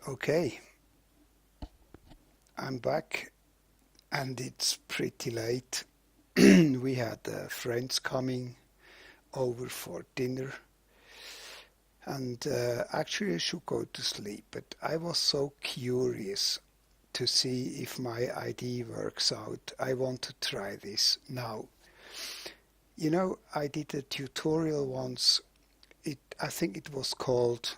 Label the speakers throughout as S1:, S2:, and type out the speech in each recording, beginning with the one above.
S1: Okay, I'm back and it's pretty late. We had friends coming over for dinner and actually I should go to sleep, but I was so curious to see if my idea works out. I want to try this now. You know, I did a tutorial once. I think it was called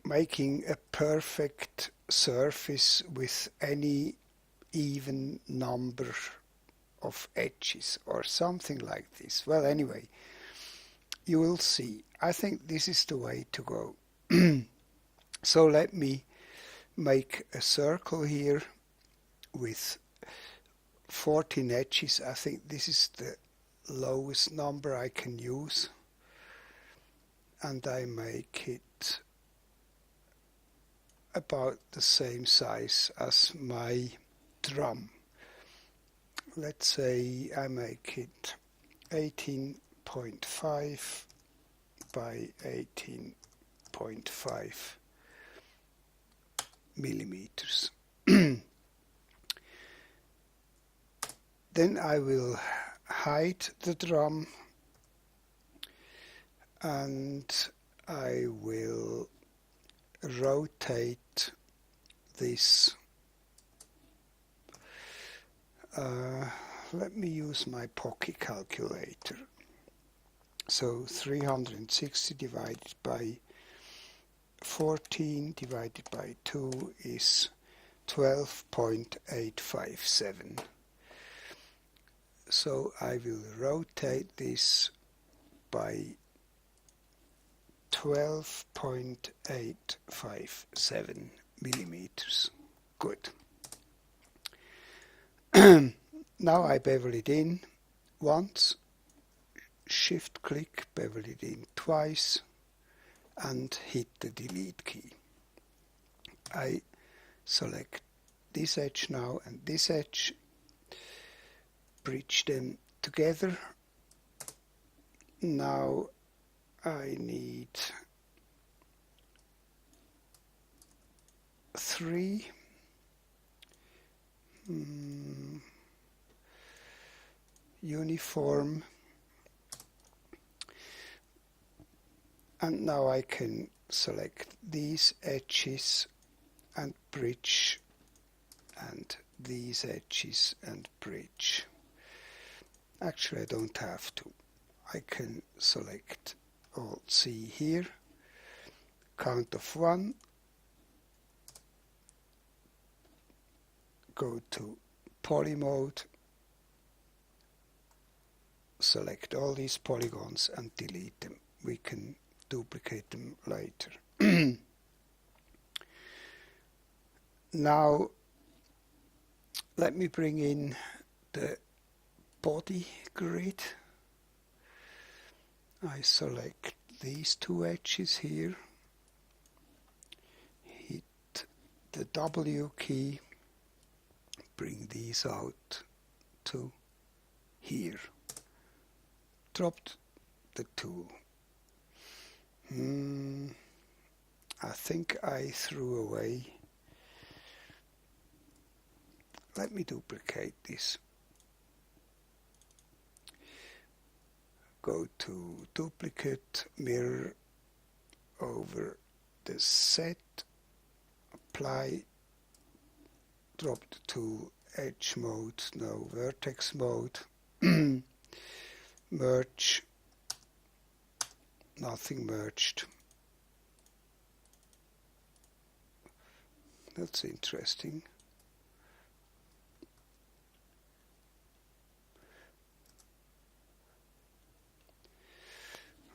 S1: making a perfect surface with any even number of edges or something like this. Well, anyway, you will see. I think this is the way to go. So let me make a circle here with 14 edges. I think this is the lowest number I can use. And I make it about the same size as my drum. Let's say I make it 18.5 by 18.5 millimeters. Then I will hide the drum and I will rotate this. Let me use my pocket calculator. So 360 divided by 14 divided by 2 is 12.857. So I will rotate this by 12.857 millimeters. Good. Now I bevel it in once, shift click, bevel it in twice, and hit the delete key. I select this edge now and this edge, bridge them together. Now I need 3 uniform, and now I can select these edges and bridge, and these edges and bridge. Actually I don't have to. I can select Alt C here, count of 1, go to poly mode, select all these polygons and delete them. We can duplicate them later. Now let me bring in the body grid. I select these two edges here, hit the W key, bring these out to here, dropped the tool. I think I threw away. Let me duplicate this. Go to duplicate, mirror over the set, apply, drop the tool, edge mode, no, vertex mode, merge, nothing merged. That's interesting.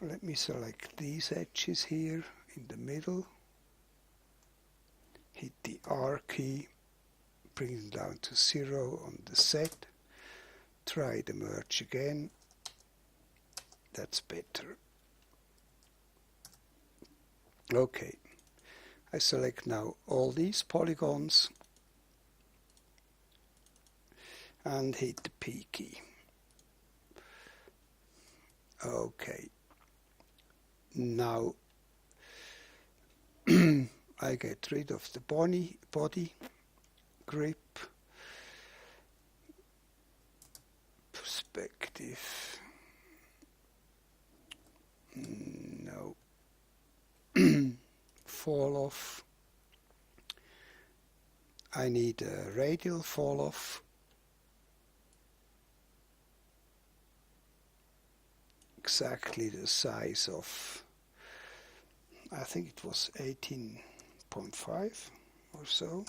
S1: Let me select these edges here in the middle, hit the R key, bring them down to 0 on the set, try the merge again, that's better. Okay, I select now all these polygons and hit the P key. Okay. Now I get rid of the body grip, perspective, no, fall off. I need a radial fall off, exactly the size of, I think it was 18.5 or so.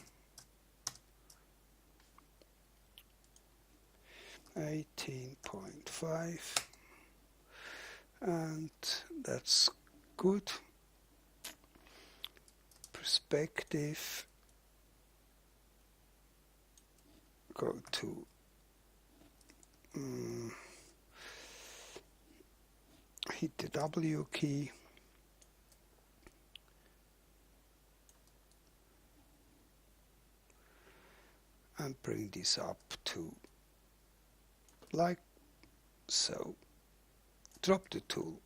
S1: 18.5, and that's good. Perspective, go to hit the W key, and bring this up to like so. Drop the tool,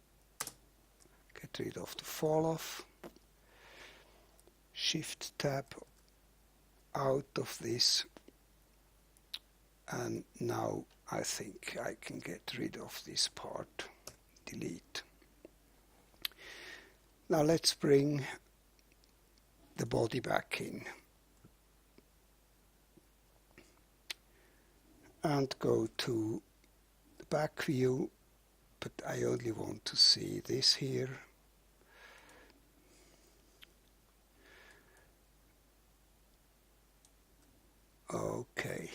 S1: get rid of the fall off, shift tab out of this, and now I think I can get rid of this part. Delete. Now let's bring the body back in and go to the back view, but I only want to see this here. Okay.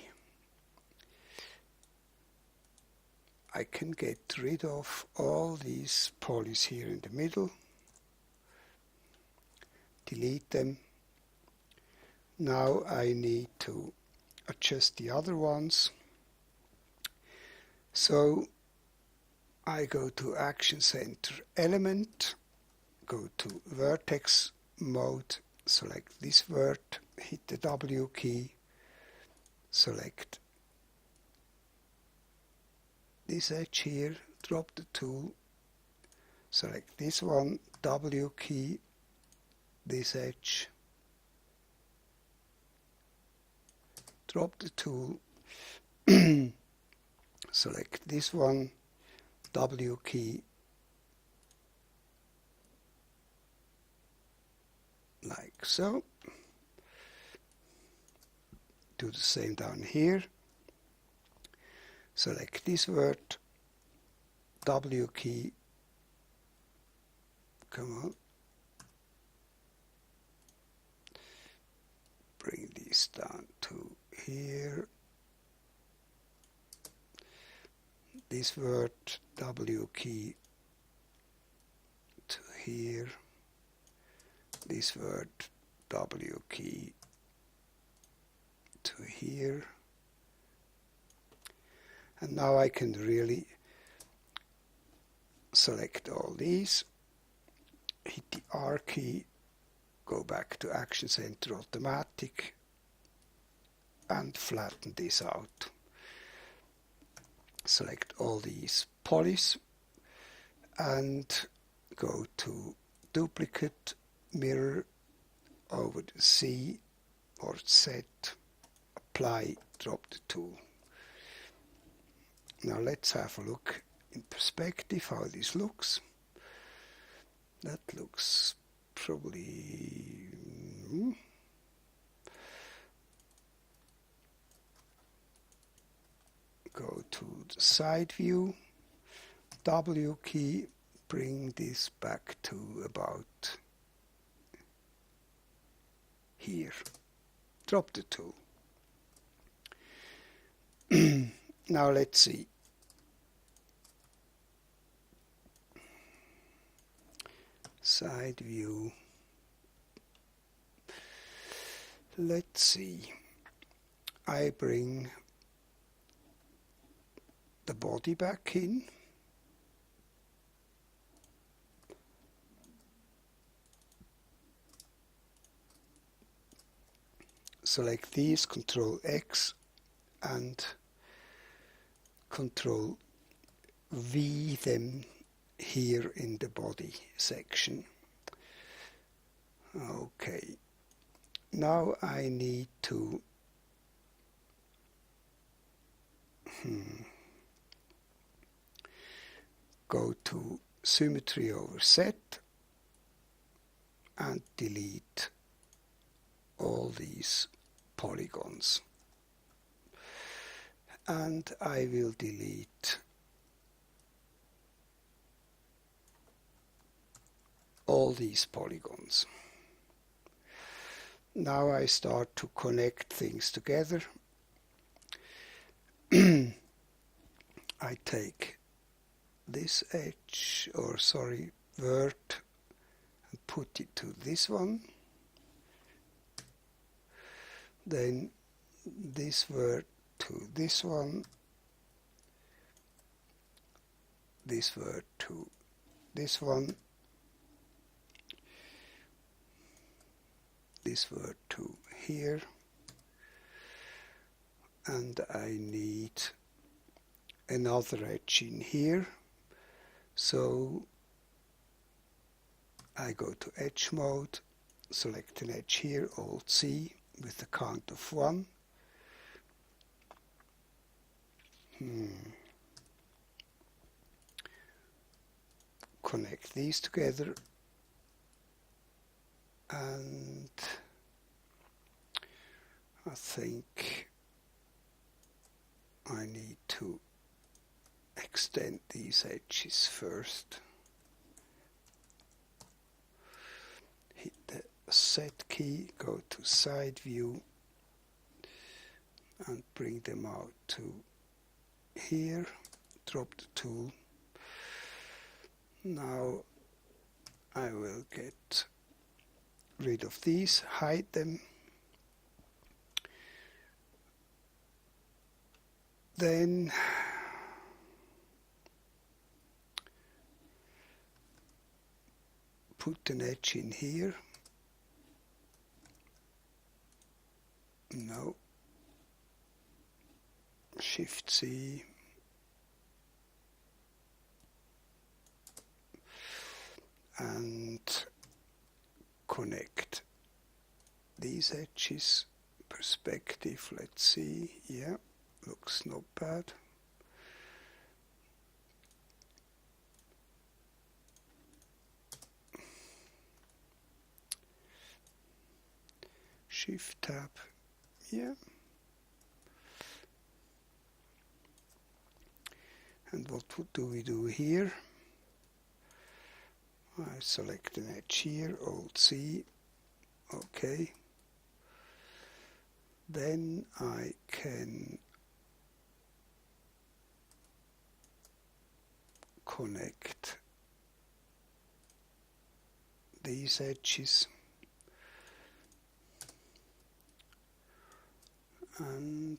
S1: I can get rid of all these polys here in the middle, delete them. Now I need to adjust the other ones. So I go to Action Center Element, go to Vertex Mode, select this vert, hit the W key, select this edge here, drop the tool, select this one, W key, this edge, drop the tool, select this one, W key, like so. Do the same down here. Select this word, W key, come on, bring this down to here, this word, W key to here, this word, W key to here. And now I can really select all these, hit the R key, go back to Action Center Automatic, and flatten this out. Select all these polys and go to Duplicate, Mirror, over the C or Z, Apply, drop the tool. Now let's have a look in perspective how this looks. That looks probably go to the side view, W key, bring this back to about here. Drop the tool. Now let's see. Side view. Let's see. I bring the body back in. Select these, Control X and Control V them here in the body section. Okay, now I need to go to symmetry over set and delete all these polygons. And I will delete all these polygons. Now I start to connect things together. I take this edge, or sorry, vert, and put it to this one. Then this vert to this one, this vert to this one, this vert to here, and I need another edge in here, so I go to edge mode, select an edge here, Alt C with the count of 1. Connect these together, and I think I need to extend these edges first. Hit the set key, go to side view and bring them out to here, drop the tool. Now I will get rid of these, hide them. Then put an edge in here. No. Shift C. And connect these edges. Perspective, let's see. Yeah, looks not bad. Shift tab. Yeah. And what do we do here? I select an edge here, Alt C, OK. Then I can connect these edges and